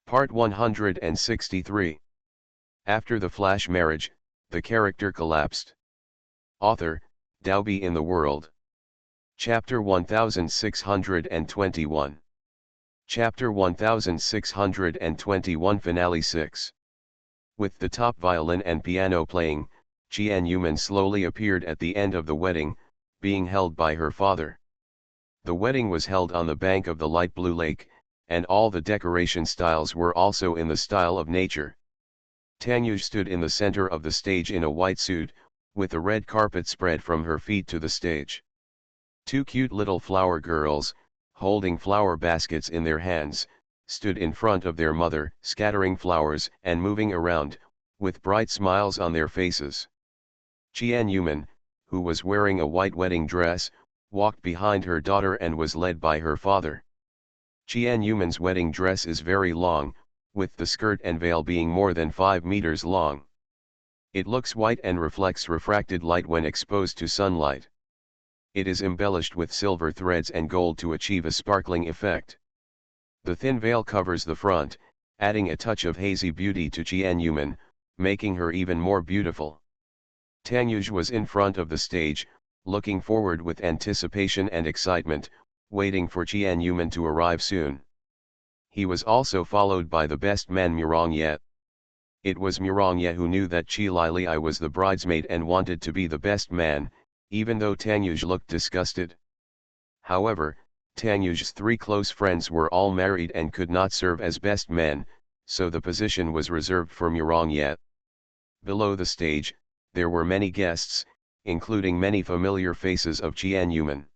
Part 163. After the flash marriage, the character collapsed. Author, Dalby in the World. Chapter 1621. Chapter 1621 Finale 6. With the top violin and piano playing, Jian Yuman slowly appeared at the end of the wedding, being held by her father. The wedding was held on the bank of the light blue lake, and all the decoration styles were also in the style of nature. Tang Yuj stood in the center of the stage in a white suit, with a red carpet spread from her feet to the stage. Two cute little flower girls, holding flower baskets in their hands, stood in front of their mother, scattering flowers and moving around, with bright smiles on their faces. Jian Yuman, who was wearing a white wedding dress, walked behind her daughter and was led by her father. Jian Yuman's wedding dress is very long, with the skirt and veil being more than 5 meters long. It looks white and reflects refracted light when exposed to sunlight. It is embellished with silver threads and gold to achieve a sparkling effect. The thin veil covers the front, adding a touch of hazy beauty to Jian Yuman, making her even more beautiful. Tang Yuj was in front of the stage, looking forward with anticipation and excitement, waiting for Jian Yuman to arrive soon. He was also followed by the best man Murong Ye. It was Murong Ye who knew that Chi Lili was the bridesmaid and wanted to be the best man, even though Tang Yuj looked disgusted. However, Tang Yuj's 3 close friends were all married and could not serve as best men, so the position was reserved for Murong Ye. Below the stage, there were many guests, including many familiar faces of Jian Yuman.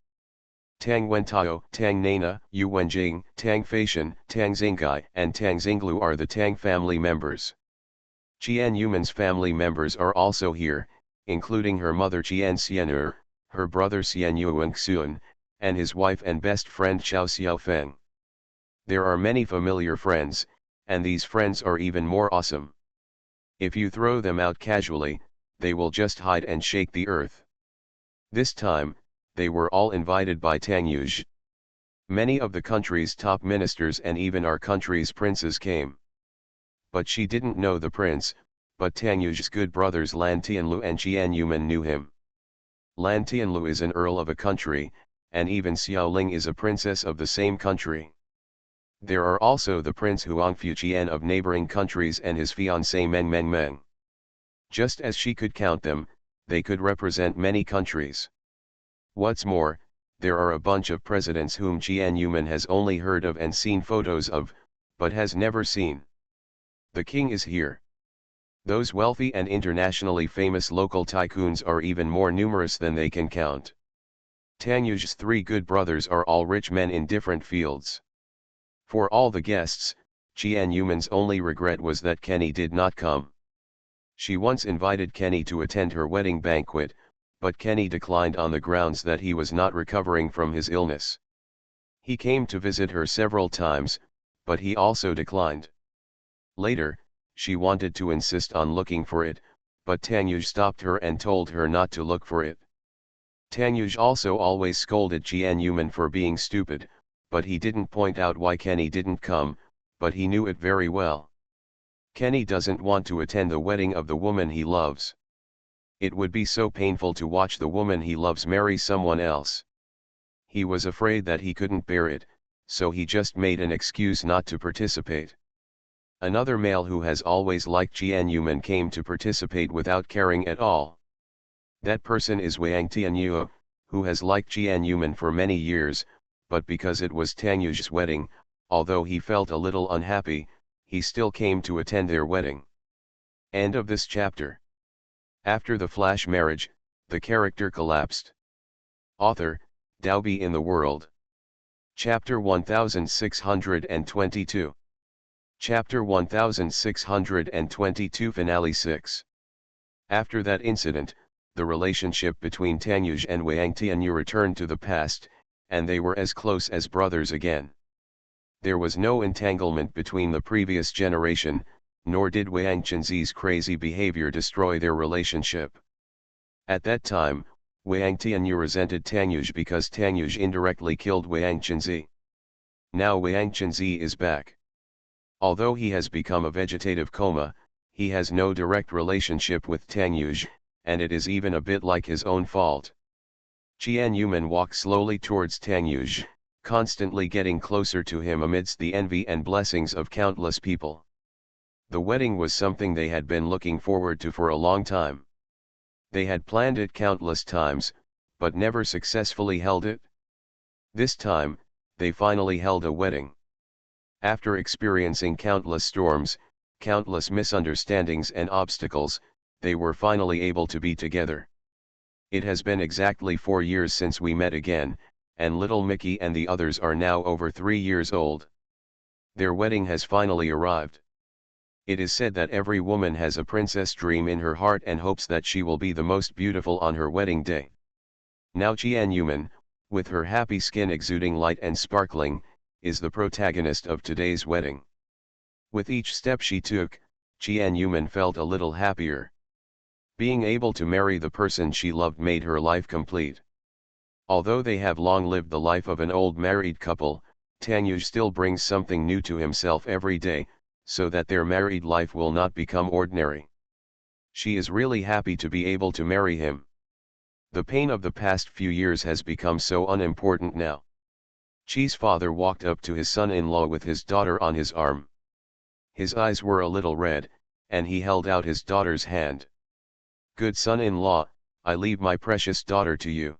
Tang Wentao, Tang Nana, Yu Wenjing, Tang Feishan, Tang Xingai and Tang Xinglu are the Tang family members. Jian Yuman's family members are also here, including her mother Jian Xian'er, her brother Xian Yuanxuan, and his wife and best friend Xiao Xiaofeng. There are many familiar friends, and these friends are even more awesome. If you throw them out casually, they will just hide and shake the earth. This time, they were all invited by Tang Yuj. Many of the country's top ministers and even our country's princes came. But she didn't know the prince, but Tang Yuj's good brothers Lan Tianlu and Jian Yuman knew him. Lan Tianlu is an earl of a country, and even Xiao Ling is a princess of the same country. There are also the Prince Huangfu Jian of neighboring countries and his fiancée Meng Meng Meng. Just as she could count them, they could represent many countries. What's more, there are a bunch of presidents whom Jian Yuman has only heard of and seen photos of, but has never seen. The king is here. Those wealthy and internationally famous local tycoons are even more numerous than they can count. Tang Yuj's 3 good brothers are all rich men in different fields. For all the guests, Jian Yuman's only regret was that Kenny did not come. She once invited Kenny to attend her wedding banquet, but Kenny declined on the grounds that he was not recovering from his illness. He came to visit her several times, but he also declined. Later, she wanted to insist on looking for it, but Tang Yuj stopped her and told her not to look for it. Tang Yuj also always scolded Jian Yuman for being stupid, but he didn't point out why Kenny didn't come, but he knew it very well. Kenny doesn't want to attend the wedding of the woman he loves. It would be so painful to watch the woman he loves marry someone else. He was afraid that he couldn't bear it, so he just made an excuse not to participate. Another male who has always liked Jian Yuman came to participate without caring at all. That person is Wang Tianyue, who has liked Jian Yuman for many years, but because it was Tang Yuj's wedding, although he felt a little unhappy, he still came to attend their wedding. End of this chapter. After the flash marriage, the character collapsed. Author, Dalby in the World. Chapter 1622. Chapter 1622 Finale 6. After that incident, the relationship between Tang Yuj and Wang Tianyu returned to the past, and they were as close as brothers again. There was no entanglement between the previous generation, nor did Wang Chenzi's crazy behavior destroy their relationship. At that time, Wang Tianyu resented Tang Yuj because Tang Yuj indirectly killed Wang Chenzi. Now Wang Chenzi is back. Although he has become a vegetative coma, he has no direct relationship with Tang Yuj, and it is even a bit like his own fault. Qian Yuman walked slowly towards Tang Yuj, constantly getting closer to him amidst the envy and blessings of countless people. The wedding was something they had been looking forward to for a long time. They had planned it countless times, but never successfully held it. This time, they finally held a wedding. After experiencing countless storms, countless misunderstandings and obstacles, they were finally able to be together. It has been exactly 4 years since we met again, and little Mickey and the others are now over 3 years old. Their wedding has finally arrived. It is said that every woman has a princess dream in her heart and hopes that she will be the most beautiful on her wedding day. Now Qian Yuman, with her happy skin exuding light and sparkling, is the protagonist of today's wedding. With each step she took, Qian Yuman felt a little happier. Being able to marry the person she loved made her life complete. Although they have long lived the life of an old married couple, Tang Yuj still brings something new to himself every day, so that their married life will not become ordinary. She is really happy to be able to marry him. The pain of the past few years has become so unimportant now. Chi's father walked up to his son-in-law with his daughter on his arm. His eyes were a little red, and he held out his daughter's hand. "Good son-in-law, I leave my precious daughter to you."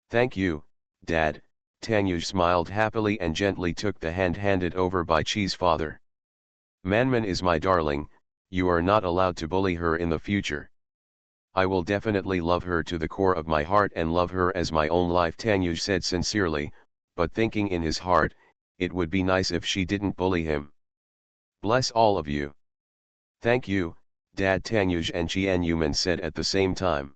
"Thank you, Dad," Tang Yuj smiled happily and gently took the hand handed over by Chi's father. "Manman is my darling, you are not allowed to bully her in the future. I will definitely love her to the core of my heart and love her as my own life," Tang Yuj said sincerely, but thinking in his heart, it would be nice if she didn't bully him. "Bless all of you." "Thank you, Dad," Tang Yuj and Qian Yuman said at the same time.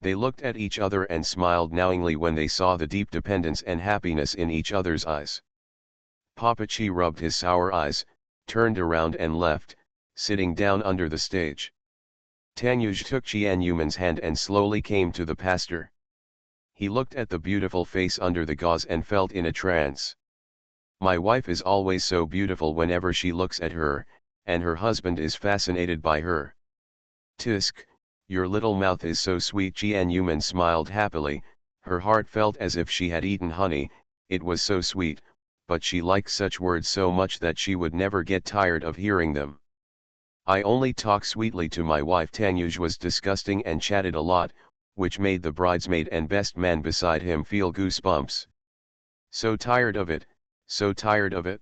They looked at each other and smiled knowingly when they saw the deep dependence and happiness in each other's eyes. Papa Chi rubbed his sour eyes, turned around and left, sitting down under the stage. Tang Yuj took Qian Yuman's hand and slowly came to the pastor. He looked at the beautiful face under the gauze and felt in a trance. "My wife is always so beautiful whenever she looks at her, and her husband is fascinated by her." "Tisk, your little mouth is so sweet." Qian Yuman smiled happily, her heart felt as if she had eaten honey, it was so sweet, but she liked such words so much that she would never get tired of hearing them. "I only talk sweetly to my wife." Tang Yuj was disgusting and chatted a lot, which made the bridesmaid and best man beside him feel goosebumps. "So tired of it, so tired of it."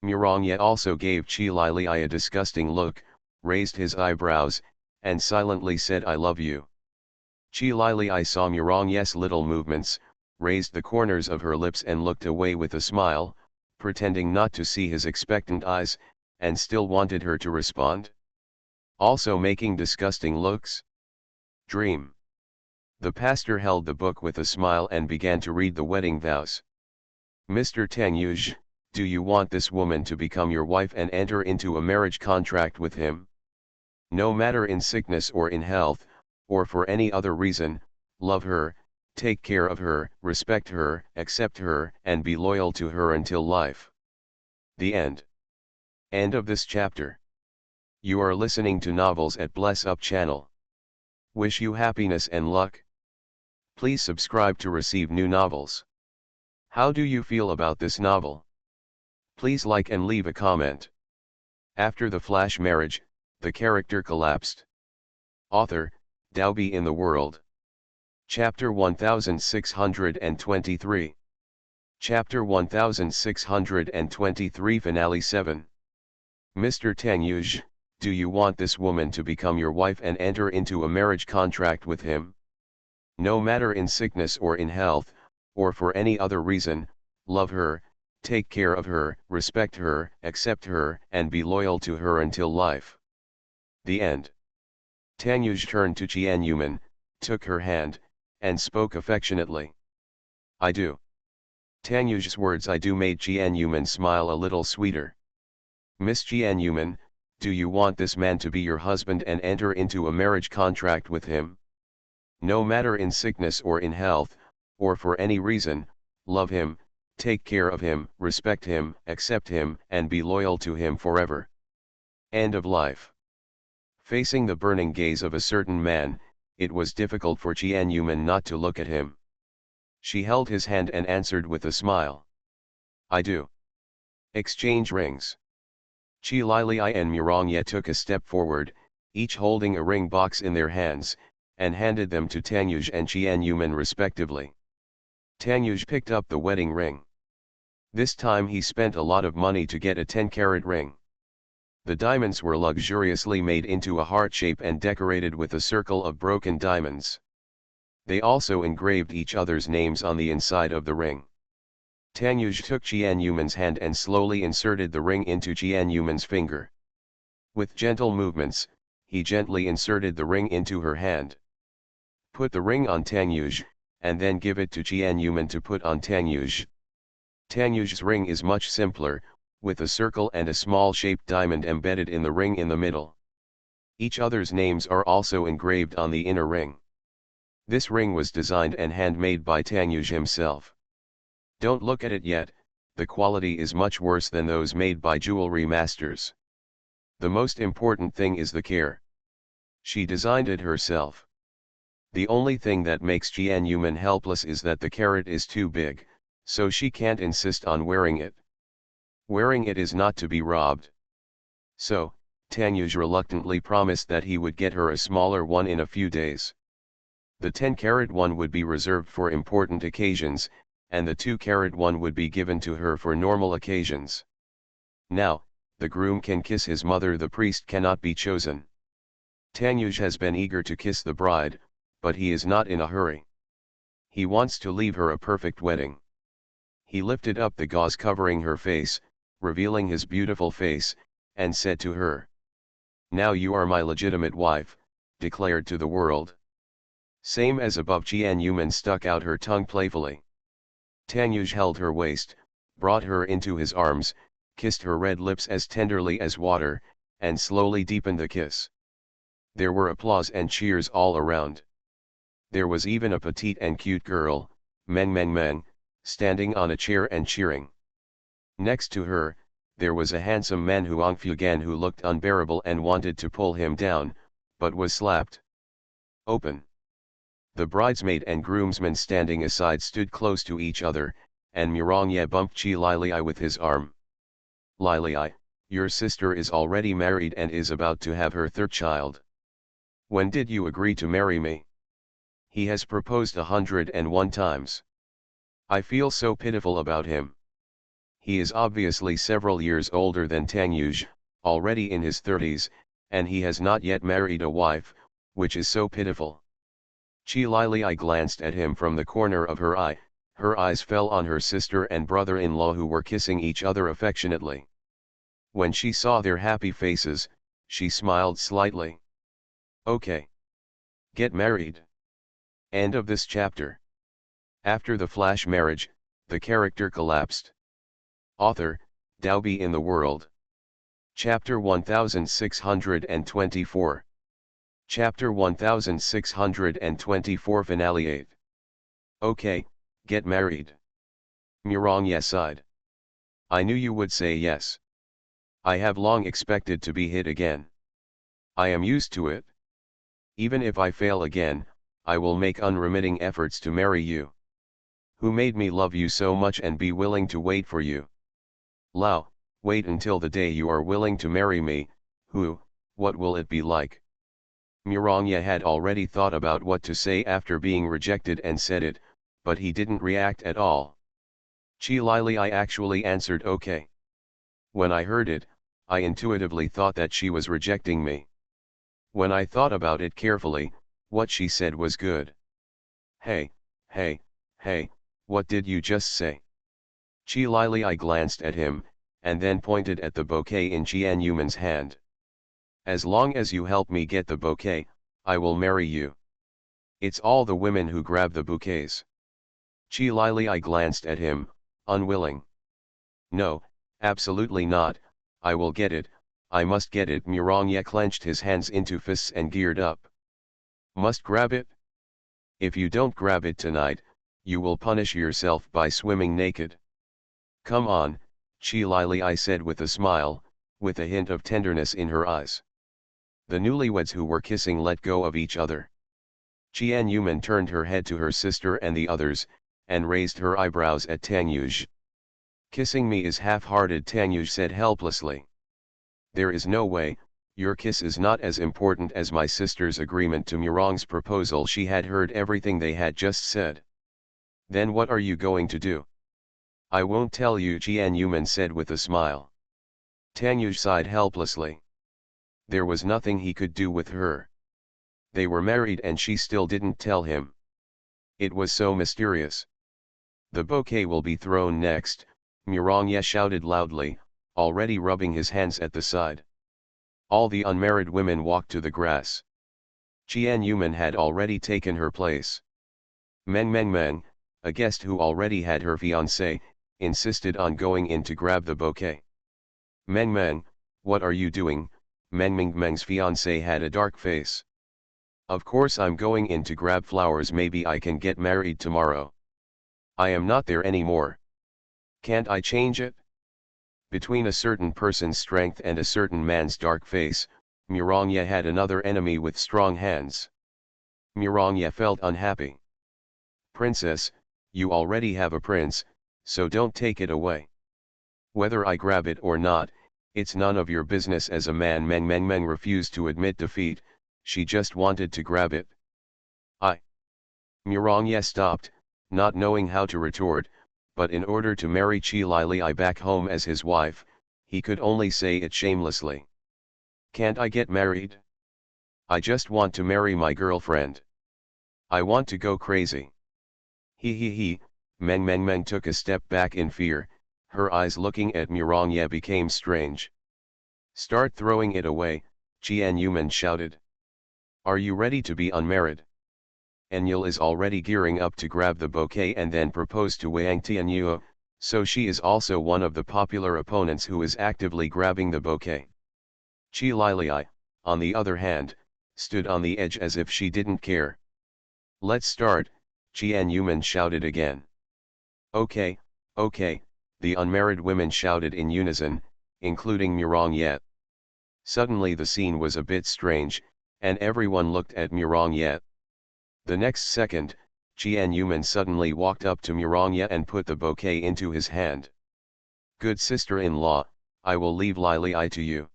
Murongye also gave Chi Lili a disgusting look, raised his eyebrows, and silently said, "I love you." Chi Lili saw Murongye's little movements, raised the corners of her lips and looked away with a smile, pretending not to see his expectant eyes, and still wanted her to respond. "Also making disgusting looks? Dream." The pastor held the book with a smile and began to read the wedding vows. "Mr. Tang Yuj, do you want this woman to become your wife and enter into a marriage contract with him? No matter in sickness or in health, or for any other reason, love her, take care of her, respect her, accept her, and be loyal to her until life." The end. End of this chapter. You are listening to Novels at Bless Up channel. Wish you happiness and luck. Please subscribe to receive new novels. How do you feel about this novel? Please like and leave a comment. After the flash marriage, the character collapsed. Author, Daobi in the World. Chapter 1623. Chapter 1623 Finale 7. Mr. Tang Yuj, do you want this woman to become your wife and enter into a marriage contract with him? No matter in sickness or in health, or for any other reason, love her, take care of her, respect her, accept her, and be loyal to her until life. The end. Tang Yuj turned to Qian Yuman, took her hand, and spoke affectionately. "I do." Tang Yuj's words "I do" made Qian Yuman smile a little sweeter. "Miss Qian Yuman, do you want this man to be your husband and enter into a marriage contract with him? No matter in sickness or in health, or for any reason, love him, take care of him, respect him, accept him, and be loyal to him forever. End of life. Facing the burning gaze of a certain man, it was difficult for Jianyuman not to look at him. She held his hand and answered with a smile. I do. Exchange rings. Chi Lili and Murongye took a step forward, each holding a ring box in their hands, and handed them to Tanyuj and Jianyuman respectively. Tanyuj picked up the wedding ring. This time he spent a lot of money to get a 10-carat ring. The diamonds were luxuriously made into a heart shape and decorated with a circle of broken diamonds. They also engraved each other's names on the inside of the ring. Tanyuj took Jianyuman's hand and slowly inserted the ring into Jianyuman's finger. With gentle movements, he gently inserted the ring into her hand. Put the ring on Tanyuj, and then give it to Jianyuman to put on Tanyuj. Tanyuj's ring is much simpler, with a circle and a small shaped diamond embedded in the ring in the middle. Each other's names are also engraved on the inner ring. This ring was designed and handmade by Tanyuj himself. Don't look at it yet, the quality is much worse than those made by jewelry masters. The most important thing is the care. She designed it herself. The only thing that makes Jianyuman helpless is that the carat is too big, so she can't insist on wearing it. Wearing it is not to be robbed. So, Tanyuj reluctantly promised that he would get her a smaller one in a few days. The 10-carat one would be reserved for important occasions, and the 2-carat one would be given to her for normal occasions. Now, the groom can kiss his mother, the priest cannot be chosen. Tanyuj has been eager to kiss the bride, but he is not in a hurry. He wants to leave her a perfect wedding. He lifted up the gauze covering her face, revealing his beautiful face, and said to her, "Now you are my legitimate wife," declared to the world. Same as above, Jianyuman stuck out her tongue playfully. Tanyuj held her waist, brought her into his arms, kissed her red lips as tenderly as water, and slowly deepened the kiss. There were applause and cheers all around. There was even a petite and cute girl, Meng, standing on a chair and cheering. Next to her, there was a handsome man Huang Fugan who looked unbearable and wanted to pull him down, but was slapped. Open. The bridesmaid and groomsmen standing aside stood close to each other, and Murongye bumped Chi Lili with his arm. "Lili, your sister is already married and is about to have her third child. When did you agree to marry me? He has proposed 101 times. I feel so pitiful about him. He is obviously several years older than Tanyuj, already in his 30s, and he has not yet married a wife, which is so pitiful." Chi Lili glanced at him from the corner of her eye. Her eyes fell on her sister and brother-in-law who were kissing each other affectionately. When she saw their happy faces, she smiled slightly. "Okay. Get married." End of this chapter. After the flash marriage, the character collapsed. Author, Daobi in the World. Chapter 1624. Chapter 1624 Finale 8. "Okay, get married." Murongye sighed. "I knew you would say yes. I have long expected to be hit again. I am used to it. Even if I fail again, I will make unremitting efforts to marry you. Who made me love you so much and be willing to wait for you? Lao, wait until the day you are willing to marry me. What will it be like?" Murongye had already thought about what to say after being rejected and said it, but he didn't react at all. Chi Lili actually answered okay. When I heard it, I intuitively thought that she was rejecting me. When I thought about it carefully, what she said was good. Hey, what did you just say?" Chi Lili glanced at him, and then pointed at the bouquet in Jianyuman's hand. "As long as you help me get the bouquet, I will marry you." "It's all the women who grab the bouquets." Chi Lili glanced at him, unwilling. "No, absolutely not, I will get it, I must get it." Murongye clenched his hands into fists and geared up. "Must grab it? If you don't grab it tonight, you will punish yourself by swimming naked." Come on, Chi Lili, I said with a smile, with a hint of tenderness in her eyes. The newlyweds who were kissing let go of each other. Qian Yuman turned her head to her sister and the others, and raised her eyebrows at Tang Yuj. Kissing me is half-hearted, Tang Yuj said helplessly. There is no way, your kiss is not as important as my sister's agreement to Murong's proposal. She had heard everything they had just said. Then what are you going to do? I won't tell you, Qian Yuman said with a smile. Tang Yuj sighed helplessly. There was nothing he could do with her. They were married and she still didn't tell him. It was so mysterious. The bouquet will be thrown next, Murong shouted loudly, already rubbing his hands at the side. All the unmarried women walked to the grass. Qian Yuman had already taken her place. Meng, a guest who already had her fiancé, insisted on going in to grab the bouquet. Meng, what are you doing? Meng's fiancé had a dark face. Of course I'm going in to grab flowers, maybe I can get married tomorrow. I am not there anymore. Can't I change it? Between a certain person's strength and a certain man's dark face, Murong had another enemy with strong hands. Murong felt unhappy. Princess, you already have a prince, so don't take it away. Whether I grab it or not, it's none of your business. As a man, Meng refused to admit defeat, she just wanted to grab it. Murong stopped, not knowing how to retort, but in order to marry Chi Lili back home as his wife, he could only say it shamelessly. Can't I get married? I just want to marry my girlfriend. I want to go crazy. He. Meng took a step back in fear, her eyes looking at Murong became strange. Start throwing it away, Qian Yuman shouted. Are you ready to be unmarried? Enyil is already gearing up to grab the bouquet and then propose to Wang Tianyue, so she is also one of the popular opponents who is actively grabbing the bouquet. Chi Lili, on the other hand, stood on the edge as if she didn't care. Let's start, Qian Yuman shouted again. Okay, the unmarried women shouted in unison, including Murong. Suddenly the scene was a bit strange, and everyone looked at Murong. The next second, Qian Yuman suddenly walked up to Murong and put the bouquet into his hand. Good sister-in-law, I will leave Lili to you.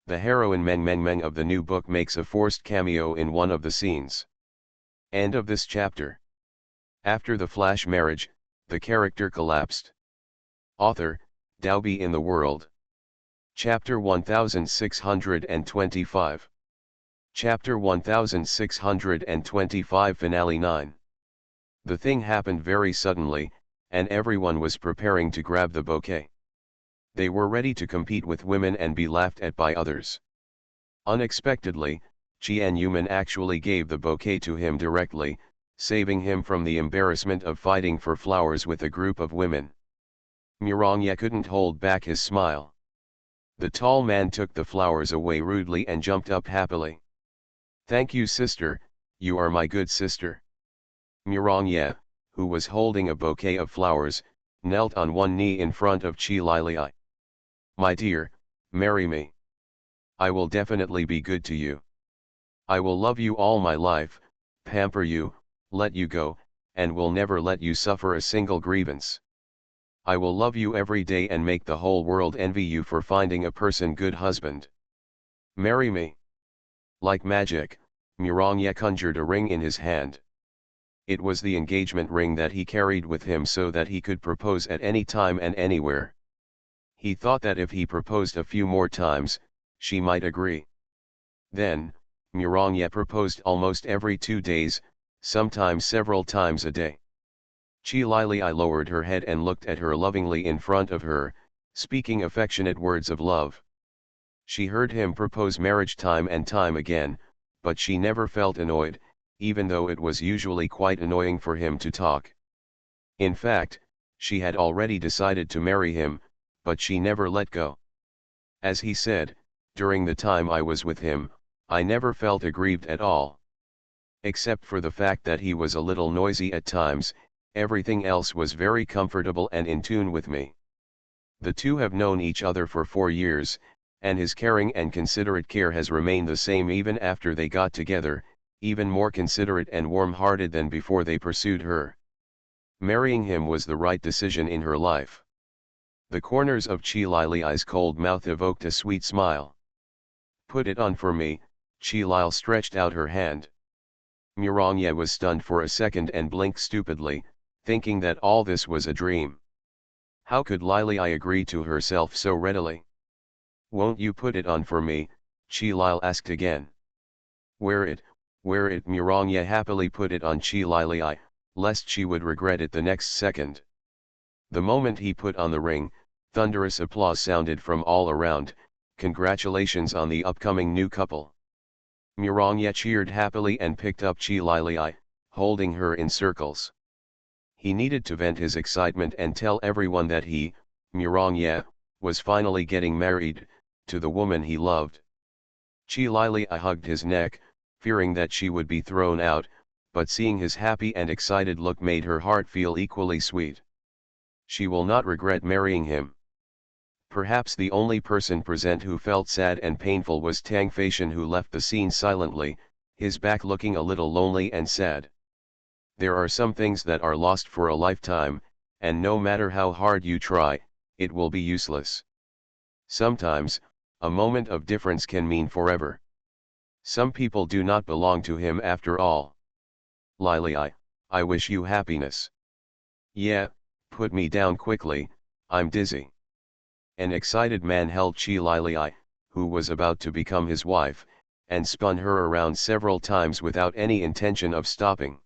The heroine Meng of the new book makes a forced cameo in one of the scenes. End of this chapter. After the flash marriage, the character collapsed. Author, Daobi in the World. Chapter 1625. Chapter 1625 Finale 9. The thing happened very suddenly, and everyone was preparing to grab the bouquet. They were ready to compete with women and be laughed at by others. Unexpectedly, Qian Yuman actually gave the bouquet to him directly, saving him from the embarrassment of fighting for flowers with a group of women. Murong couldn't hold back his smile. The tall man took the flowers away rudely and jumped up happily. Thank you, sister, you are my good sister. Murong, who was holding a bouquet of flowers, knelt on one knee in front of Chi Lili. My dear, marry me. I will definitely be good to you. I will love you all my life, pamper you, let you go, and will never let you suffer a single grievance. I will love you every day and make the whole world envy you for finding a good husband. Marry me. Like magic, Murong conjured a ring in his hand. It was the engagement ring that he carried with him so that he could propose at any time and anywhere. He thought that if he proposed a few more times, she might agree. Then, Murong proposed almost every 2 days, sometimes several times a day. Chi Lili lowered her head and looked at her lovingly in front of her, speaking affectionate words of love. She heard him propose marriage time and time again, but she never felt annoyed, even though it was usually quite annoying for him to talk. In fact, she had already decided to marry him, but she never let go. As he said, during the time I was with him, I never felt aggrieved at all. Except for the fact that he was a little noisy at times, everything else was very comfortable and in tune with me. The two have known each other for 4 years, and his caring and considerate care has remained the same even after they got together, even more considerate and warm-hearted than before they pursued her. Marrying him was the right decision in her life. The corners of Chi Lili's cold mouth evoked a sweet smile. "Put it on for me." Chi Lil stretched out her hand. Mirongye was stunned for a second and blinked stupidly, thinking that all this was a dream. How could Lili agree to herself so readily? "Won't you put it on for me?" Chi Lil asked again. Wear it, Mirongye happily put it on Chi Lili, lest she would regret it the next second. The moment he put on the ring, thunderous applause sounded from all around. Congratulations on the upcoming new couple. Mirongye cheered happily and picked up Chi Lili, holding her in circles. He needed to vent his excitement and tell everyone that he, Mirongye, was finally getting married to the woman he loved. Chi Lili hugged his neck, fearing that she would be thrown out, but seeing his happy and excited look made her heart feel equally sweet. She will not regret marrying him. Perhaps the only person present who felt sad and painful was Tang Feishan, who left the scene silently, his back looking a little lonely and sad. There are some things that are lost for a lifetime, and no matter how hard you try, it will be useless. Sometimes, a moment of difference can mean forever. Some people do not belong to him after all. Lili, I wish you happiness. Yeah, put me down quickly, I'm dizzy. An excited man held Chi Lili, who was about to become his wife, and spun her around several times without any intention of stopping.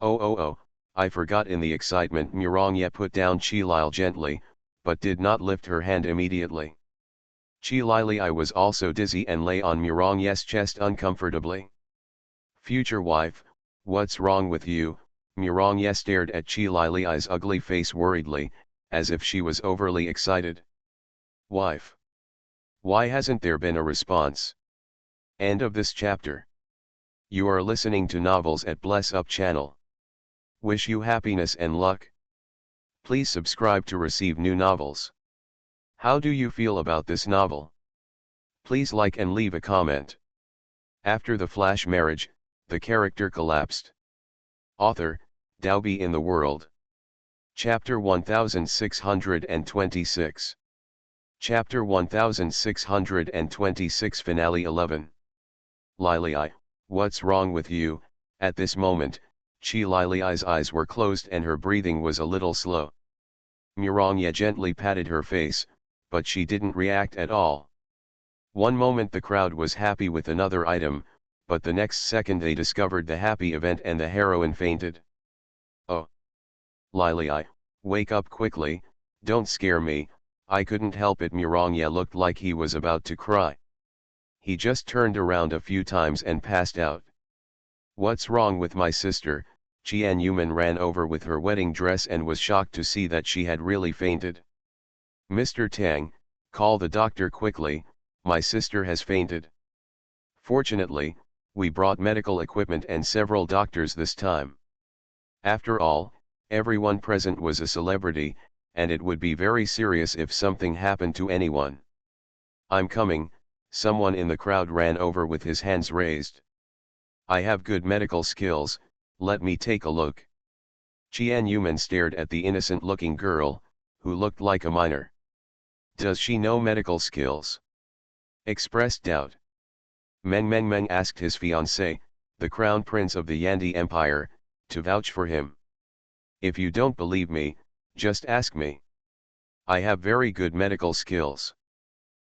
Oh, I forgot." In the excitement, Mirongye put down Chi Lil gently, but did not lift her hand immediately. Chi Lili was also dizzy and lay on Mirongye's chest uncomfortably. "Future wife, what's wrong with you?" Mirongye stared at Chi Lili's ugly face worriedly, as if she was overly excited. "Wife. Why hasn't there been a response?" End of this chapter. You are listening to Novels at Bless Up channel. Wish you happiness and luck. Please subscribe to receive new novels. How do you feel about this novel? Please like and leave a comment. After the flash marriage, the character collapsed. Author, Daobi in the World. Chapter 1626. Chapter 1626 Finale 11. Lili, what's wrong with you? At this moment, Chi Lili's eyes were closed and her breathing was a little slow. Mirongye gently patted her face, but she didn't react at all. One moment the crowd was happy with another item, but the next second they discovered the happy event and the heroine fainted. "Oh. Lili, wake up quickly, don't scare me." "I couldn't help it." Mirongye looked like he was about to cry. He just turned around a few times and passed out. "What's wrong with my sister?" Qian Yuman ran over with her wedding dress and was shocked to see that she had really fainted. "Mr. Tang, call the doctor quickly, my sister has fainted." Fortunately, we brought medical equipment and several doctors this time. After all, everyone present was a celebrity, and it would be very serious if something happened to anyone. "I'm coming." Someone in the crowd ran over with his hands raised. "I have good medical skills, let me take a look." Qian Yuman stared at the innocent-looking girl, who looked like a minor. "Does she know medical skills?" expressed doubt. Meng asked his fiancé, the crown prince of the Yandi Empire, to vouch for him. "If you don't believe me, just ask me. I have very good medical skills."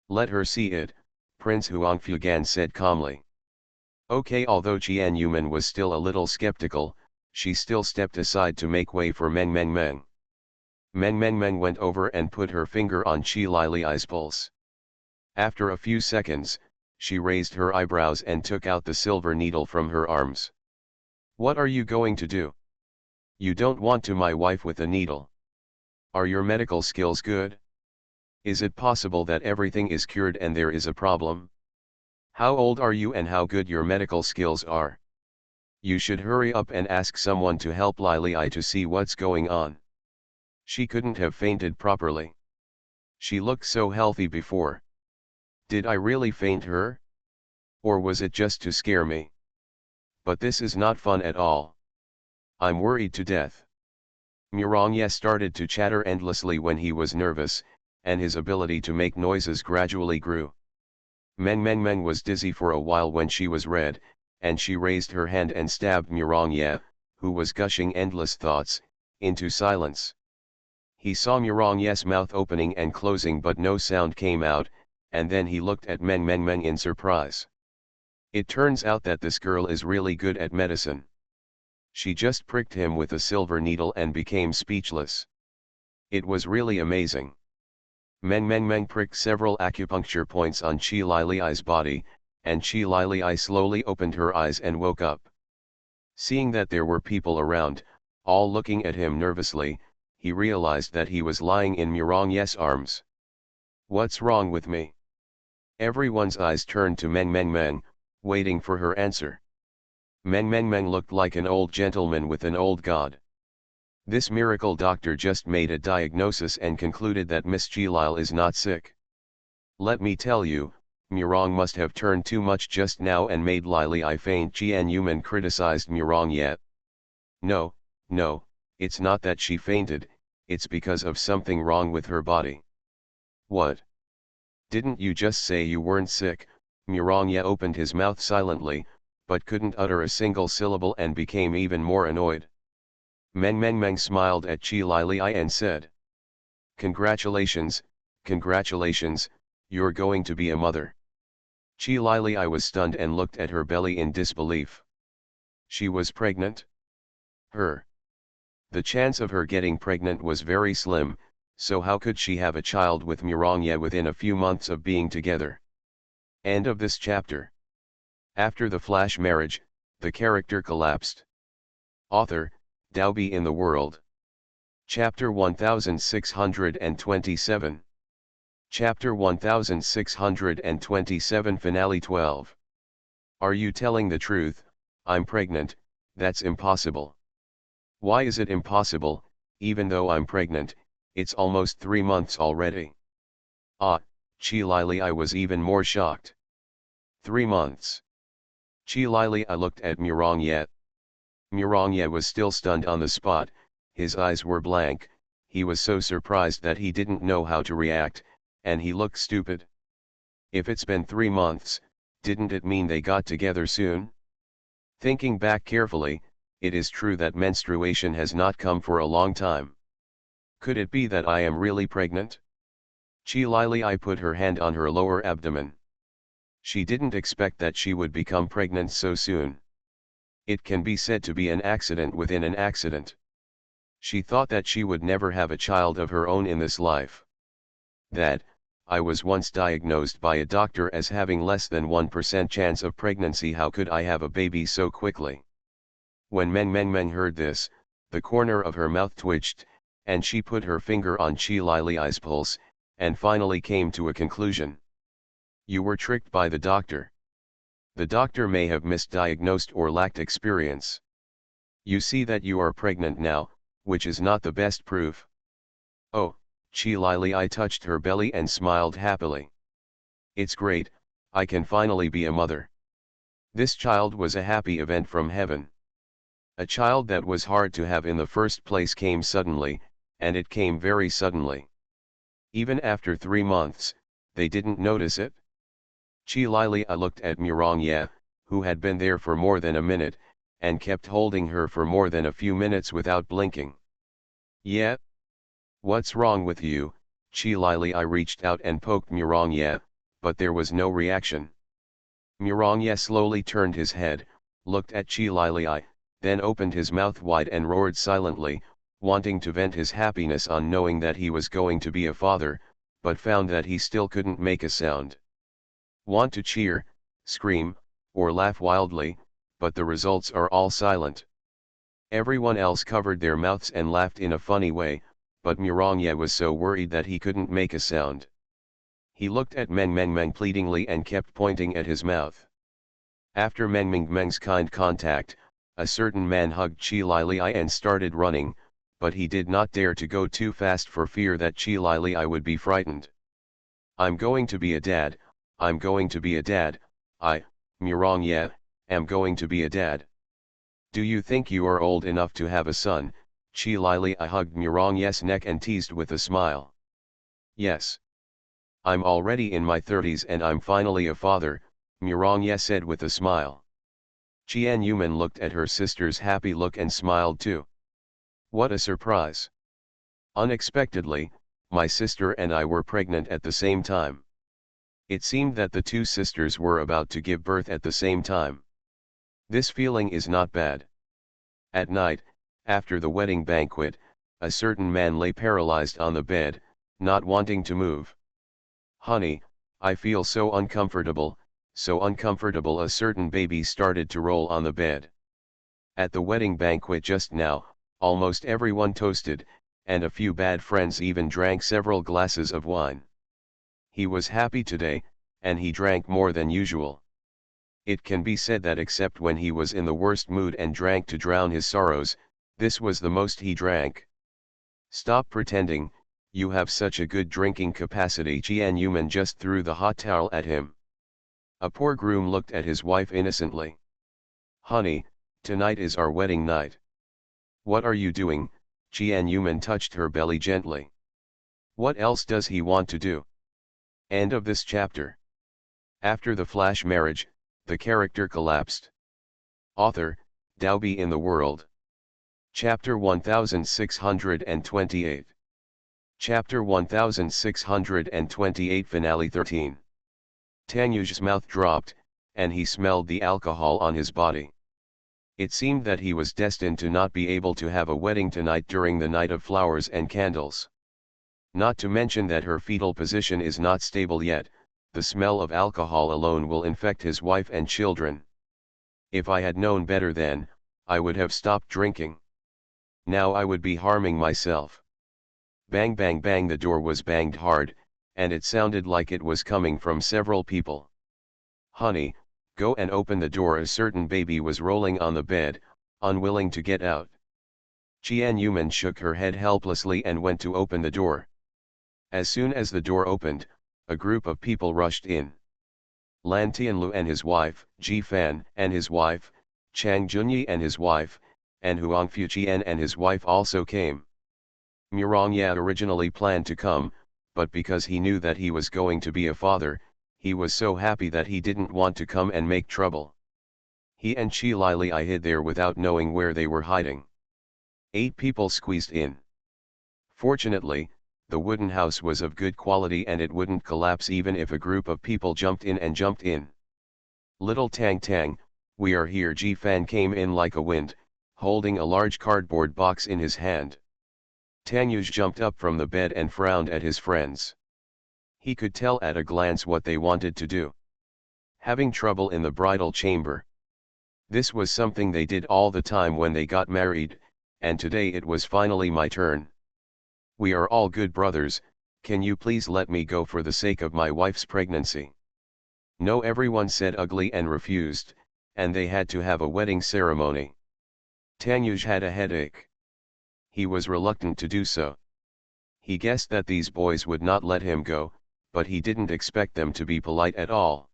"Let her see it," Prince Huangfugan said calmly. Okay, although Qian Yuman was still a little skeptical, she still stepped aside to make way for Meng. Meng went over and put her finger on Chi Lili's pulse. After a few seconds, she raised her eyebrows and took out the silver needle from her arms. "What are you going to do? You don't want to my wife with a needle. Are your medical skills good? Is it possible that everything is cured and there is a problem? How old are you and how good your medical skills are? You should hurry up and ask someone to help Lili to see what's going on. She couldn't have fainted properly." She looked so healthy before. Did I really faint her? Or was it just to scare me? But this is not fun at all. I'm worried to death. Murongye started to chatter endlessly when he was nervous, and his ability to make noises gradually grew. Meng was dizzy for a while when she was red, and she raised her hand and stabbed Murongye, who was gushing endless thoughts, into silence. He saw Murongye's mouth opening and closing but no sound came out, and then he looked at Meng in surprise. It turns out that this girl is really good at medicine. She just pricked him with a silver needle and became speechless. It was really amazing. Meng pricked several acupuncture points on Qi Lili's body, and Qi Lili slowly opened her eyes and woke up. Seeing that there were people around, all looking at him nervously, he realized that he was lying in Murongye's arms. What's wrong with me? Everyone's eyes turned to Meng, waiting for her answer. Meng looked like an old gentleman with an old god. This miracle doctor just made a diagnosis and concluded that Miss Jilil is not sick. Let me tell you, Murong must have turned too much just now and made Lili faint. Jian Yuman criticized Murongye. No, it's not that she fainted, it's because of something wrong with her body. What? Didn't you just say you weren't sick? Murongye opened his mouth silently, but couldn't utter a single syllable and became even more annoyed. Meng smiled at Qi Lili and said, Congratulations, you're going to be a mother. Qi Lili was stunned and looked at her belly in disbelief. She was pregnant? Her. The chance of her getting pregnant was very slim, so how could she have a child with Murongye within a few months of being together? End of this chapter. After the flash marriage, the character collapsed. Author, Daobi in the World. Chapter 1627. Chapter 1627 Finale 12. Are you telling the truth? I'm pregnant, that's impossible. Why is it impossible? Even though I'm pregnant, it's almost 3 months already. Ah, Qi Lili was even more shocked. 3 months. Qi Lili looked at Murongye. Murongye was still stunned on the spot, his eyes were blank, he was so surprised that he didn't know how to react, and he looked stupid. If it's been 3 months, didn't it mean they got together soon? Thinking back carefully, it is true that menstruation has not come for a long time. Could it be that I am really pregnant? Qi Lili put her hand on her lower abdomen. She didn't expect that she would become pregnant so soon. It can be said to be an accident within an accident. She thought that she would never have a child of her own in this life. That, I was once diagnosed by a doctor as having less than 1% chance of pregnancy. How could I have a baby so quickly? When Meng heard this, the corner of her mouth twitched, and she put her finger on Qi Lili's pulse, and finally came to a conclusion. You were tricked by the doctor. The doctor may have misdiagnosed or lacked experience. You see that you are pregnant now, which is not the best proof. Oh, Qi Lili touched her belly and smiled happily. It's great, I can finally be a mother. This child was a happy event from heaven. A child that was hard to have in the first place came suddenly, and it came very suddenly. Even after 3 months, they didn't notice it. Qi Lili looked at Murongye, who had been there for more than a minute, and kept holding her for more than a few minutes without blinking. Yeah? What's wrong with you? Qi Lili reached out and poked Murongye, but there was no reaction. Murongye slowly turned his head, looked at Qi Lili, then opened his mouth wide and roared silently, wanting to vent his happiness on knowing that he was going to be a father, but found that he still couldn't make a sound. Want to cheer, scream, or laugh wildly, but the results are all silent. Everyone else covered their mouths and laughed in a funny way, but Murongye was so worried that he couldn't make a sound. He looked at Meng pleadingly and kept pointing at his mouth. After Meng's kind contact, a certain man hugged Qi Lili and started running, but he did not dare to go too fast for fear that Chi would be frightened. I'm going to be a dad, I'm going to be a dad, Murong yeah, am going to be a dad. Do you think you are old enough to have a son? Chi I hugged Murong yes neck and teased with a smile. Yes. I'm already in my 30s and I'm finally a father, Murong yes said with a smile. Qian Yuman looked at her sister's happy look and smiled too. What a surprise. Unexpectedly, my sister and I were pregnant at the same time. It seemed that the two sisters were about to give birth at the same time. This feeling is not bad. At night, after the wedding banquet, a certain man lay paralyzed on the bed, not wanting to move. Honey, I feel so uncomfortable, a certain baby started to roll on the bed. At the wedding banquet just now, almost everyone toasted, and a few bad friends even drank several glasses of wine. He was happy today, and he drank more than usual. It can be said that except when he was in the worst mood and drank to drown his sorrows, this was the most he drank. Stop pretending, you have such a good drinking capacity. Qian Yuman just threw the hot towel at him. A poor groom looked at his wife innocently. Honey, tonight is our wedding night. What are you doing? Qian Yuman touched her belly gently. What else does he want to do? End of this chapter. After the flash marriage, the character collapsed. Author, Daobi in the World. Chapter 1628. Chapter 1628 Finale 13. Tanyu's mouth dropped, and he smelled the alcohol on his body. It seemed that he was destined to not be able to have a wedding tonight during the night of flowers and candles. Not to mention that her fetal position is not stable yet, the smell of alcohol alone will infect his wife and children. If I had known better then, I would have stopped drinking. Now I would be harming myself. Bang bang bang, the door was banged hard, and it sounded like it was coming from several people. Honey, go and open the door. A certain baby was rolling on the bed, unwilling to get out. Qian Yuman shook her head helplessly and went to open the door. As soon as the door opened, a group of people rushed in. Lan Tianlu and his wife, Ji Fan and his wife, Chang Junyi and his wife, and Huang Fuqian and his wife also came. Murong Yat originally planned to come, but because he knew that he was going to be a father, he was so happy that he didn't want to come and make trouble. He and Chi Li hid there without knowing where they were hiding. 8 people squeezed in. Fortunately, the wooden house was of good quality and it wouldn't collapse even if a group of people jumped in and jumped in. Little Tang Tang, we are here. Ji Fan came in like a wind, holding a large cardboard box in his hand. Tanyuj jumped up from the bed and frowned at his friends. He could tell at a glance what they wanted to do. Having trouble in the bridal chamber. This was something they did all the time when they got married, and today it was finally my turn. We are all good brothers, can you please let me go for the sake of my wife's pregnancy? No, everyone said ugly and refused, and they had to have a wedding ceremony. Tanyuj had a headache. He was reluctant to do so. He guessed that these boys would not let him go, but he didn't expect them to be polite at all.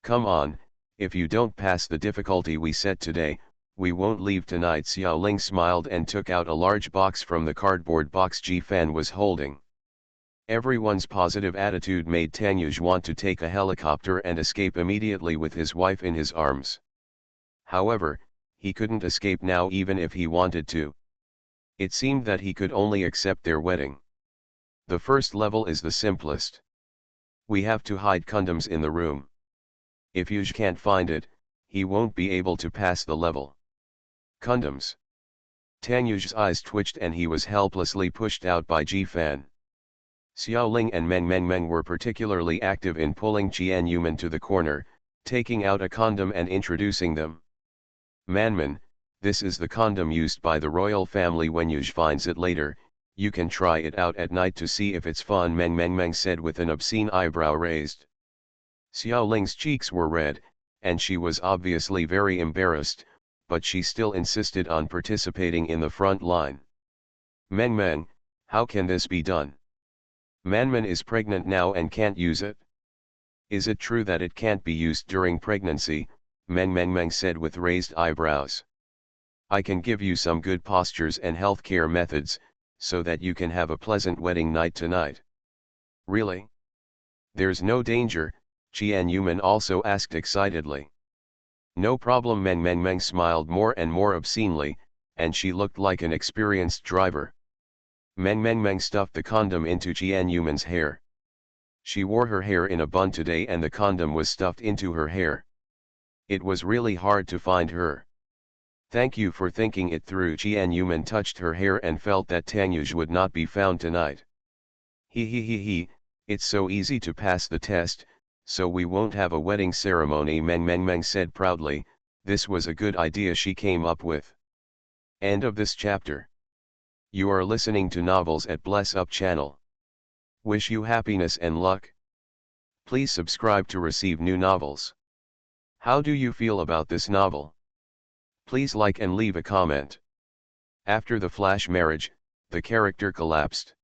Come on, if you don't pass the difficulty we set today, we won't leave tonight. Xiao Ling smiled and took out a large box from the cardboard box Ji Fan was holding. Everyone's positive attitude made Tanyuj want to take a helicopter and escape immediately with his wife in his arms. However, he couldn't escape now even if he wanted to. It seemed that he could only accept their wedding. The first level is the simplest. We have to hide condoms in the room. If Yuj can't find it, he won't be able to pass the level. Condoms. Tanyuj's eyes twitched and he was helplessly pushed out by Ji Fan. Xiao Ling and Meng Meng Meng were particularly active in pulling Qian Yuman to the corner, taking out a condom and introducing them. Manman, this is the condom used by the royal family. When Yuj finds it later, you can try it out at night to see if it's fun, Meng Meng Meng said with an obscene eyebrow raised. Xiao Ling's cheeks were red, and she was obviously very embarrassed, but she still insisted on participating in the front line. Meng Meng, how can this be done? Manman is pregnant now and can't use it. Is it true that it can't be used during pregnancy? Meng Meng Meng said with raised eyebrows. I can give you some good postures and healthcare methods, so that you can have a pleasant wedding night tonight. Really? There's no danger, Qian Yuman also asked excitedly. No problem. Meng Meng Meng smiled more and more obscenely, and she looked like an experienced driver. Meng Meng Meng stuffed the condom into Qian Yuman's hair. She wore her hair in a bun today and the condom was stuffed into her hair. It was really hard to find her. Thank you for thinking it through. Qian Yuman touched her hair and felt that Tangyuj would not be found tonight. He, it's so easy to pass the test, so we won't have a wedding ceremony. Meng Meng Meng said proudly. This was a good idea she came up with. End of this chapter. You are listening to Novels at Bless Up channel. Wish you happiness and luck. Please subscribe to receive new novels. How do you feel about this novel? Please like and leave a comment. After the flash marriage, the character collapsed.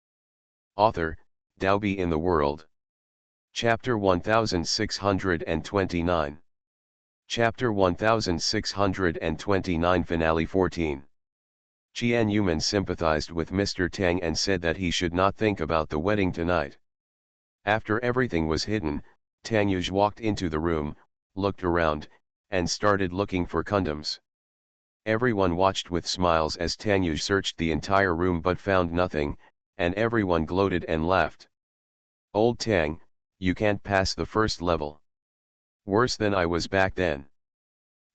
Author, Daobi in the World. Chapter 1629. Chapter 1629 Finale 14. Qian Yuman sympathized with Mr. Tang and said that he should not think about the wedding tonight. After everything was hidden, Tang Yuj walked into the room, looked around, and started looking for condoms. Everyone watched with smiles as Tang Yuj searched the entire room but found nothing, and everyone gloated and laughed. Old Tang, you can't pass the first level. Worse than I was back then.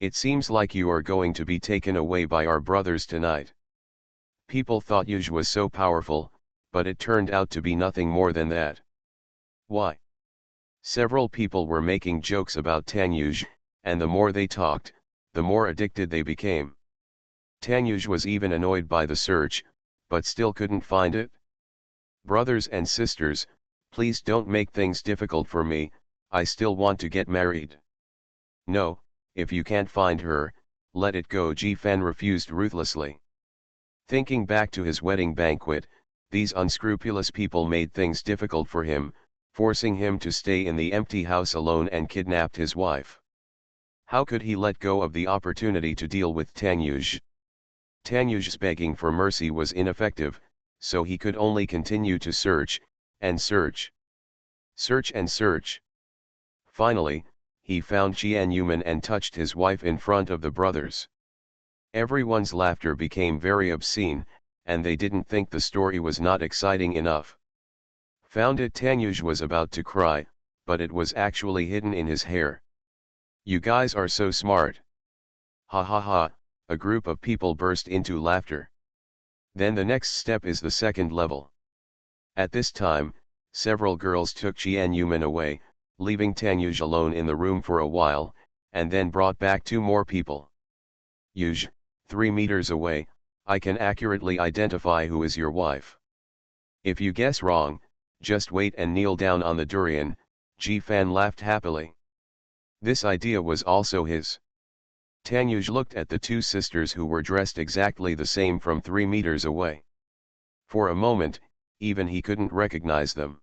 It seems like you are going to be taken away by our brothers tonight. People thought Yuj was so powerful, but it turned out to be nothing more than that. Why? Several people were making jokes about Tang Yuj, and the more they talked, the more addicted they became. Tang Yuj was even annoyed by the search, but still couldn't find it. Brothers and sisters, please don't make things difficult for me, I still want to get married. No, if you can't find her, let it go. Ji Fan refused ruthlessly. Thinking back to his wedding banquet, these unscrupulous people made things difficult for him, forcing him to stay in the empty house alone and kidnapped his wife. How could he let go of the opportunity to deal with Tang Yuj? Tang Yuj's begging for mercy was ineffective, so he could only continue to search, and search. Search and search. Finally, he found Qian Yuman and touched his wife in front of the brothers. Everyone's laughter became very obscene, and they didn't think the story was not exciting enough. Found it. Tang Yuj was about to cry, but it was actually hidden in his hair. You guys are so smart. Ha ha ha, a group of people burst into laughter. Then the next step is the second level. At this time, several girls took Qian Yuman away, leaving Tang Yuj alone in the room for a while, and then brought back two more people. Yuj, 3 meters away, I can accurately identify who is your wife. If you guess wrong, just wait and kneel down on the durian. Ji Fan laughed happily. This idea was also his. Tang Yuj looked at the two sisters who were dressed exactly the same from 3 meters away. For a moment, even he couldn't recognize them.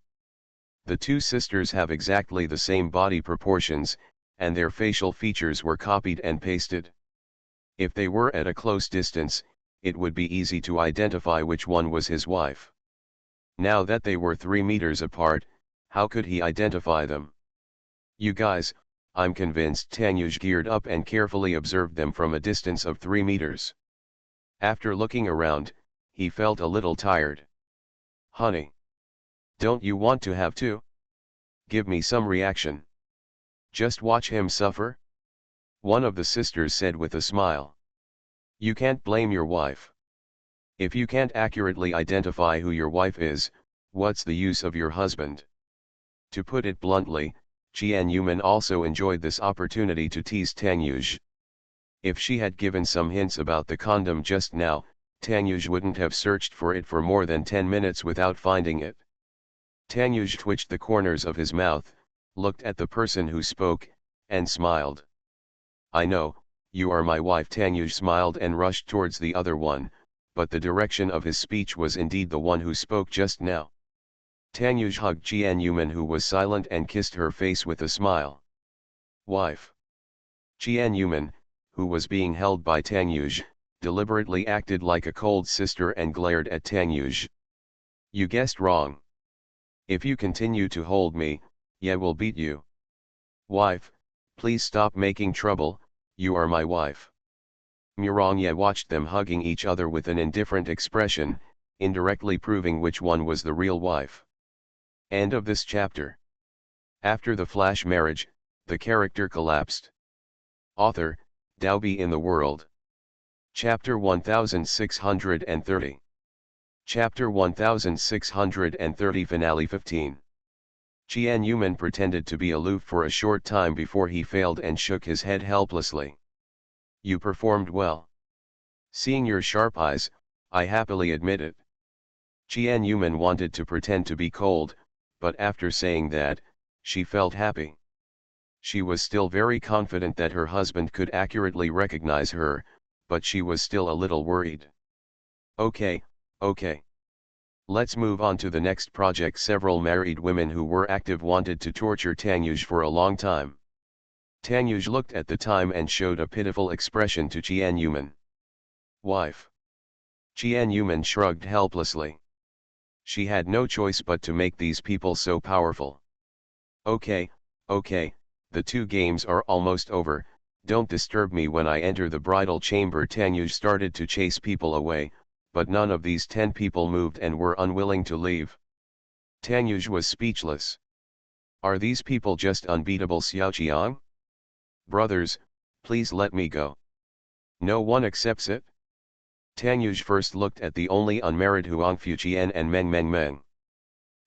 The two sisters have exactly the same body proportions, and their facial features were copied and pasted. If they were at a close distance, it would be easy to identify which one was his wife. Now that they were 3 meters apart, how could he identify them? You guys, I'm convinced. Tang Yuj geared up and carefully observed them from a distance of 3 meters. After looking around, he felt a little tired. Honey, don't you want to have two? Give me some reaction. Just watch him suffer? One of the sisters said with a smile. You can't blame your wife. If you can't accurately identify who your wife is, what's the use of your husband? To put it bluntly, Qian Yuman also enjoyed this opportunity to tease Tang Yuj. If she had given some hints about the condom just now, Tang Yuj wouldn't have searched for it for more than 10 minutes without finding it. Tang Yuj twitched the corners of his mouth, looked at the person who spoke, and smiled. I know, you are my wife. Tang Yuj smiled and rushed towards the other one, but the direction of his speech was indeed the one who spoke just now. Tanyuj hugged Jian Yuman, who was silent, and kissed her face with a smile. Wife. Jian Yuman, who was being held by Tanyuj, deliberately acted like a cold sister and glared at Tanyuj. You guessed wrong. If you continue to hold me, I will beat you. Wife, please stop making trouble, you are my wife. Murongye watched them hugging each other with an indifferent expression, indirectly proving which one was the real wife. End of this chapter. After the flash marriage, the character collapsed. Author, Daobi in the World. Chapter 1630. Chapter 1630 Finale 15. Jian Yuman pretended to be aloof for a short time before he failed and shook his head helplessly. You performed well. Seeing your sharp eyes, I happily admit it. Jian Yuman wanted to pretend to be cold, but after saying that, she felt happy. She was still very confident that her husband could accurately recognize her, but she was still a little worried. Okay. Let's move on to the next project. Several married women who were active wanted to torture Tanyuj for a long time. Tanyuj looked at the time and showed a pitiful expression to Jian Yuman. Wife. Jian Yuman shrugged helplessly. She had no choice but to make these people so powerful. Okay, the two games are almost over, don't disturb me when I enter the bridal chamber. Tanyuj started to chase people away, but none of these 10 people moved and were unwilling to leave. Tanyuj was speechless. Are these people just unbeatable Xiaoqiang? Brothers, please let me go. No one accepts it? Tanyuj first looked at the only unmarried Huang Fujian and Meng Meng.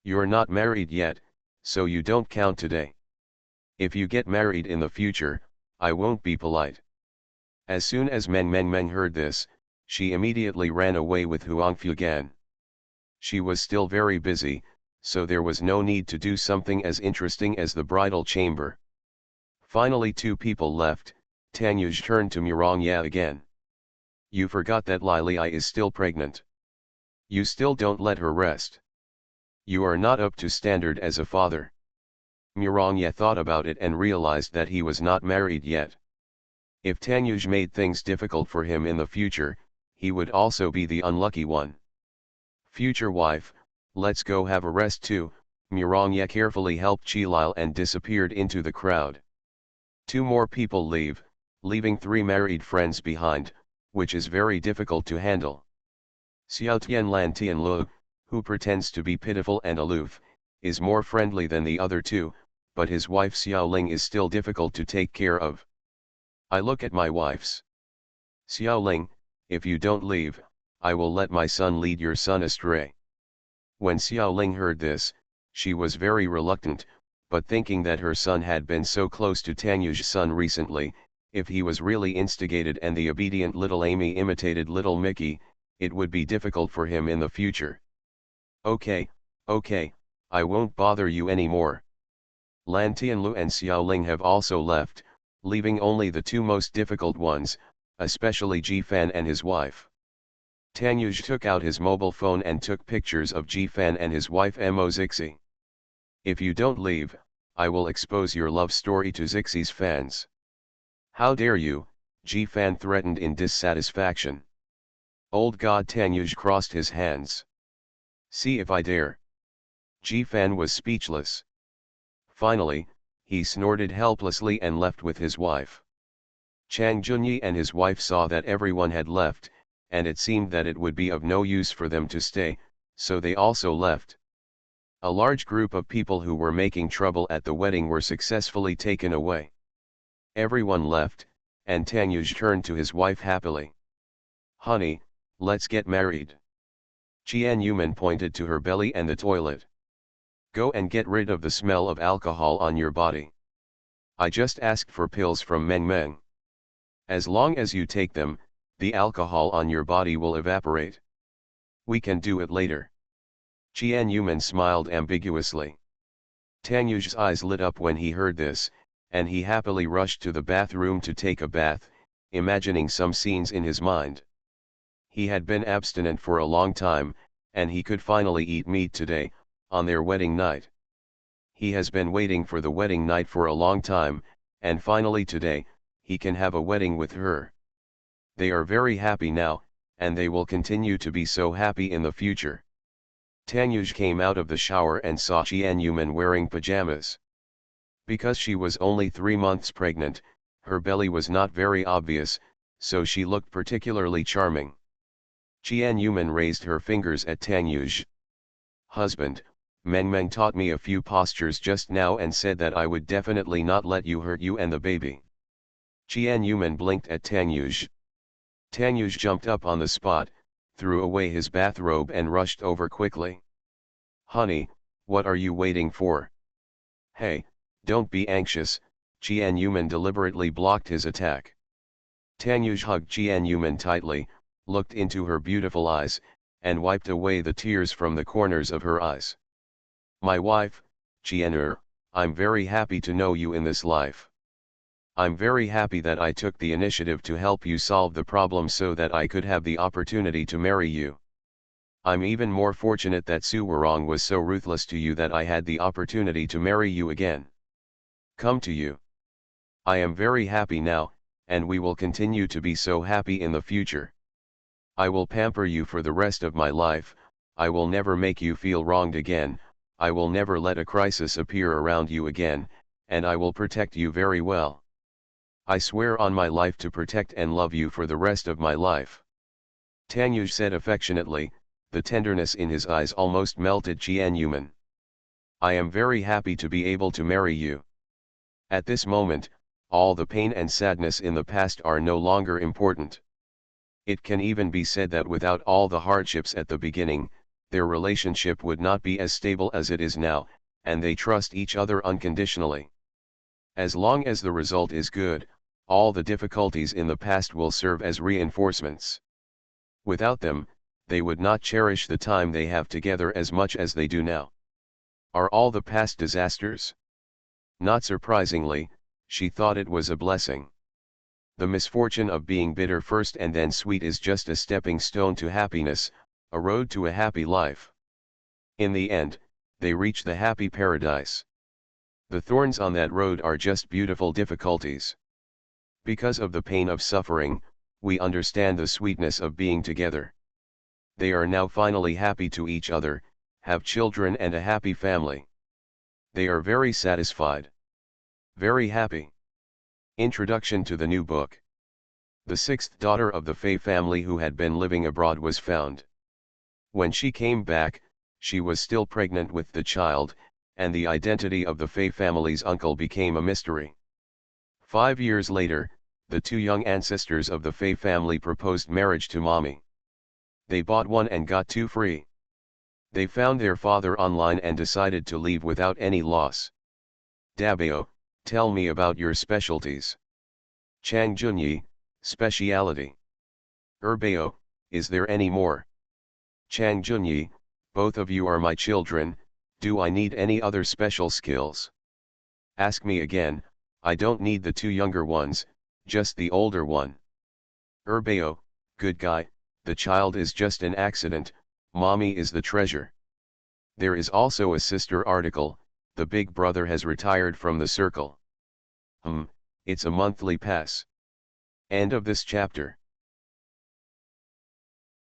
You're not married yet, so you don't count today. If you get married in the future, I won't be polite. As soon as Meng Meng heard this, she immediately ran away with Huang Fujian. She was still very busy, so there was no need to do something as interesting as the bridal chamber. Finally 2 people left. Tanyuj turned to Murongye again. You forgot that Lili is still pregnant. You still don't let her rest. You are not up to standard as a father. Murongye thought about it and realized that he was not married yet. If Tanyuj made things difficult for him in the future, he would also be the unlucky one. Future wife, let's go have a rest too. Murongye carefully helped Chilil and disappeared into the crowd. 2 more people leave, leaving 3 married friends behind, which is very difficult to handle. Xiaotian Lan Tianlu, who pretends to be pitiful and aloof, is more friendly than the other 2, but his wife Xiaoling is still difficult to take care of. I look at my wives. Xiaoling, if you don't leave, I will let my son lead your son astray. When Xiaoling heard this, she was very reluctant, but thinking that her son had been so close to Tanyuj's son recently, if he was really instigated and the obedient little Amy imitated little Mickey, it would be difficult for him in the future. Okay, I won't bother you anymore. Lan Tianlu and Xiaoling have also left, leaving only the 2 most difficult ones, especially Jifan and his wife. Tanyuj took out his mobile phone and took pictures of Jifan and his wife Mo Zixi. If you don't leave, I will expose your love story to Zixi's fans. How dare you, Jifan threatened in dissatisfaction. Old God. Tanyuj crossed his hands. See if I dare. Jifan was speechless. Finally, he snorted helplessly and left with his wife. Chang Junyi and his wife saw that everyone had left, and it seemed that it would be of no use for them to stay, so they also left. A large group of people who were making trouble at the wedding were successfully taken away. Everyone left, and Tanyuj turned to his wife happily. Honey, let's get married. Jian Yuman pointed to her belly and the toilet. Go and get rid of the smell of alcohol on your body. I just asked for pills from Meng Meng. As long as you take them, the alcohol on your body will evaporate. We can do it later. Jian Yuman smiled ambiguously. Tanyuj's eyes lit up when he heard this, and he happily rushed to the bathroom to take a bath, imagining some scenes in his mind. He had been abstinent for a long time, and he could finally eat meat today, on their wedding night. He has been waiting for the wedding night for a long time, and finally today, he can have a wedding with her. They are very happy now, and they will continue to be so happy in the future. Tanyuj came out of the shower and saw Jianyuman wearing pajamas. Because she was only 3 months pregnant, her belly was not very obvious, so she looked particularly charming. Jianyuman raised her fingers at Tanyuj. "Husband, Meng Meng taught me a few postures just now and said that I would definitely not let you hurt you and the baby." Jianyuman blinked at Tanyuj. Tanyuj jumped up on the spot, threw away his bathrobe and rushed over quickly. "Honey, what are you waiting for? Hey, don't be anxious." Jianyuman deliberately blocked his attack. Tanyuj hugged Jianyuman tightly, looked into her beautiful eyes, and wiped away the tears from the corners of her eyes. "My wife, Jian'er, I'm very happy to know you in this life. I'm very happy that I took the initiative to help you solve the problem so that I could have the opportunity to marry you. I'm even more fortunate that Su Warong was so ruthless to you that I had the opportunity to marry you again. Come to you. I am very happy now, and we will continue to be so happy in the future. I will pamper you for the rest of my life, I will never make you feel wronged again, I will never let a crisis appear around you again, and I will protect you very well. I swear on my life to protect and love you for the rest of my life." Tanyuj said affectionately, the tenderness in his eyes almost melted Jianyuman. "I am very happy to be able to marry you. At this moment, all the pain and sadness in the past are no longer important. It can even be said that without all the hardships at the beginning, their relationship would not be as stable as it is now, and they trust each other unconditionally. As long as the result is good, all the difficulties in the past will serve as reinforcements. Without them, they would not cherish the time they have together as much as they do now. Are all the past disasters? Not surprisingly, she thought it was a blessing. The misfortune of being bitter first and then sweet is just a stepping stone to happiness, a road to a happy life. In the end, they reach the happy paradise. The thorns on that road are just beautiful difficulties. Because of the pain of suffering, we understand the sweetness of being together. They are now finally happy to each other, have children and a happy family. They are very satisfied. Very happy. Introduction to the new book. The sixth daughter of the Fei family who had been living abroad was found. When she came back, she was still pregnant with the child, and the identity of the Fei family's uncle became a mystery. 5 years later, the 2 young ancestors of the Fei family proposed marriage to Mommy. They bought 1 and got 2 free. They found their father online and decided to leave without any loss. "Dabeo, tell me about your specialties." "Chang Junyi, speciality." "Erbeo, is there any more?" "Chang Junyi, both of you are my children, do I need any other special skills?" "Ask me again, I don't need the 2 younger ones, just the older one." "Erbeo, good guy, the child is just an accident, Mommy is the treasure." There is also a sister article, the big brother has retired from the circle. It's a monthly pass. End of this chapter.